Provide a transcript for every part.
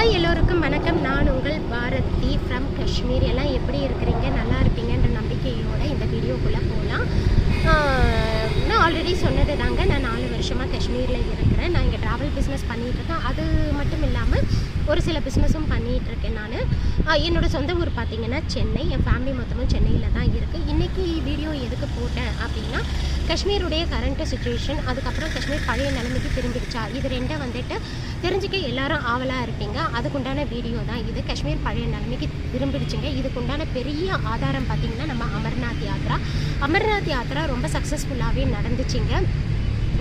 Hi எல்லோருக்கும் வணக்கம். நான் உங்கள் பாரதி ஃப்ரம் காஷ்மீர். எல்லாம் எப்படி இருக்கிறீங்க? நல்லா இருப்பீங்கன்ற நம்பிக்கையோடு இந்த வீடியோக்குள்ளே போகலாம். நான் ஆல்ரெடி சொன்னது தாங்க, நான் 4 வருஷமாக காஷ்மீரில் இருக்கிறேன். நான் இங்கே ட்ராவல் பிஸ்னஸ் பண்ணிகிட்ருக்கேன். அது மட்டும் இல்லாமல் ஒரு சில பிஸ்னஸும் பண்ணிகிட்ருக்கேன். நான் என்னோடய சொந்த ஊர் பார்த்திங்கன்னா சென்னை. என் ஃபேமிலி மொத்தமும் சென்னையில் தான் இருக்குது. இன்றைக்கி வீடியோ எதுக்கு போட்டேன் அப்படின்னா, காஷ்மீருடைய கரண்ட் சுச்சுவேஷன், அதுக்கப்புறம் காஷ்மீர் பழைய நிலைமைக்கு திரும்பிடுச்சா, இது ரெண்டை வந்துட்டு தெரிஞ்சுக்க எல்லாரும் ஆவலாக இருப்பீங்க. அதுக்குண்டான வீடியோ தான் இது. காஷ்மீர் பழைய நிலைமைக்கு திரும்பிடுச்சுங்க. இதுக்குண்டான பெரிய ஆதாரம் பார்த்திங்கன்னா நம்ம அமர்நாத் யாத்ரா. அமர்நாத் யாத்ரா ரொம்ப சக்ஸஸ்ஃபுல்லாகவே நடந்துச்சுங்க.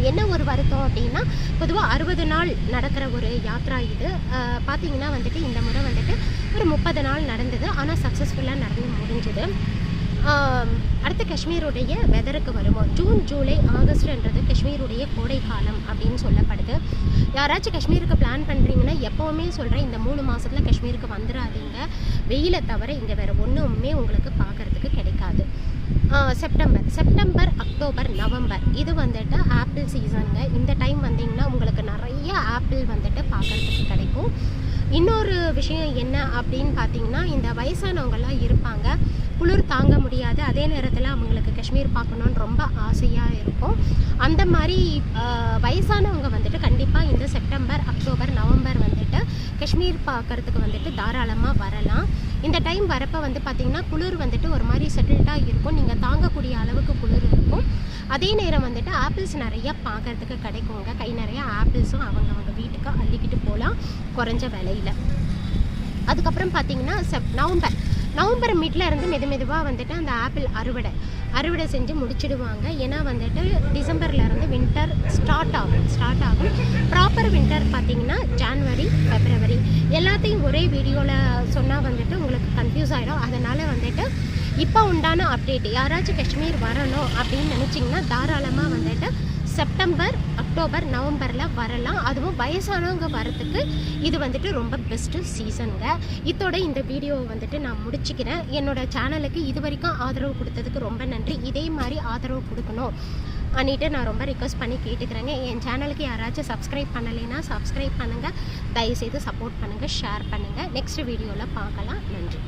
என்ன ஒரு வருத்தம் அப்படின்னா, பொதுவாக 60 நாள் நடக்கிற ஒரு யாத்ரா இது. பார்த்திங்கன்னா வந்துட்டு இந்த முறை வந்துட்டு ஒரு 30 நாள் நடந்தது. ஆனால் சக்ஸஸ்ஃபுல்லாக நடந்து முடிஞ்சுது. அடுத்து காஷ்மீருடைய வெதருக்கு வருவோம். ஜூன், ஜூலை, ஆகஸ்ட்ன்றது காஷ்மீருடைய கோடை காலம் அப்படின்னு சொல்லப்படுது. யாராச்சும் காஷ்மீருக்கு பிளான் பண்ணுறீங்கன்னா எப்போவுமே சொல்கிறேன், இந்த 3 மாதத்தில் காஷ்மீருக்கு வந்துடாதீங்க. வெயிலை தவிர இங்கே வேறு ஒன்றுமே உங்களுக்கு பார்க்குறதுக்கு கிடைக்காது. செப்டம்பர், அக்டோபர், நவம்பர் இது வந்துட்டு ஆப்பிள் சீசனுங்க. இந்த டைம் வந்தீங்கன்னா உங்களுக்கு நிறைய ஆப்பிள் வந்துட்டு பார்க்குறதுக்கு கிடைக்கும். இன்னொரு விஷயம் என்ன அப்படின்னு பார்த்தீங்கன்னா, இந்த வயசானவங்கெல்லாம் இருப்பாங்க, குளிர் தாங்க முடியாது, அதே நேரத்தில் அவங்களுக்கு காஷ்மீர் பார்க்கணுன்னு ரொம்ப ஆசையாக இருக்கும். அந்த மாதிரி வயசானவங்க வந்துட்டு கண்டிப்பாக இந்த செப்டம்பர், அக்டோபர், நவம்பர் வந்துட்டு காஷ்மீர் பார்க்குறதுக்கு வந்துட்டு தாராளமாக வரலாம். இந்த டைம் வரப்போ வந்து பார்த்திங்கன்னா குளிர் வந்துட்டு ஒரு மாதிரி செட்டில்டாக இருக்கும். நீங்கள் தாங்கக்கூடிய அளவுக்கு குளிர் இருக்கும். அதே நேரம் வந்துட்டு ஆப்பிள்ஸ் நிறையா பார்க்குறதுக்கு கிடைக்குங்க. கை நிறையா ஆப்பிள்ஸும் அவங்க வீட்டுக்கு அள்ளிக்கிட்டு போகலாம் குறைஞ்ச விலையில். அதுக்கப்புறம் பார்த்திங்கன்னா நவம்பர் மிட்ல இருந்து மெதுவாக வந்துட்டு அந்த ஆப்பிள் அறுவடை செஞ்சு முடிச்சிடுவாங்க. ஏன்னா வந்துட்டு டிசம்பர்லேருந்து வின்டர் ஸ்டார்ட் ஆகும். ப்ராப்பர் வின்டர் பார்த்திங்கன்னா ஜான்வரி, பிப்ரவரி. எல்லாத்தையும் ஒரே வீடியோவில் சொன்னால் வந்துட்டு உங்களுக்கு கன்ஃபியூஸ் ஆகிடும். அதனால் வந்துட்டு இப்போ உண்டான அப்டேட், யாராச்சும் காஷ்மீர் வரணும் அப்படின்னு நினச்சிங்கன்னா தாராளமாக வந்துட்டு செப்டம்பர், அக்டோபர், நவம்பரில் வரலாம். அதுவும் வயசானவங்க வரத்துக்கு இது வந்துட்டு ரொம்ப பெஸ்ட்டு சீசனுங்க. இதோட இந்த வீடியோவை வந்துட்டு நான் முடிச்சுக்கிறேன். என்னோடய சேனலுக்கு இது வரைக்கும் ஆதரவு கொடுத்ததுக்கு ரொம்ப நன்றி. இதே மாதிரி ஆதரவு கொடுக்கணும் அன்னிட்டு நான் ரொம்ப ரிக்வெஸ்ட் பண்ணி கேட்டுக்கிறேங்க. என் சேனலுக்கு யாராச்சும் சப்ஸ்கிரைப் பண்ணலைன்னா சப்ஸ்கிரைப் பண்ணுங்கள். தயவுசெய்து சப்போர்ட் பண்ணுங்கள், ஷேர் பண்ணுங்கள். நெக்ஸ்ட் வீடியோவில் பார்க்கலாம். நன்றி.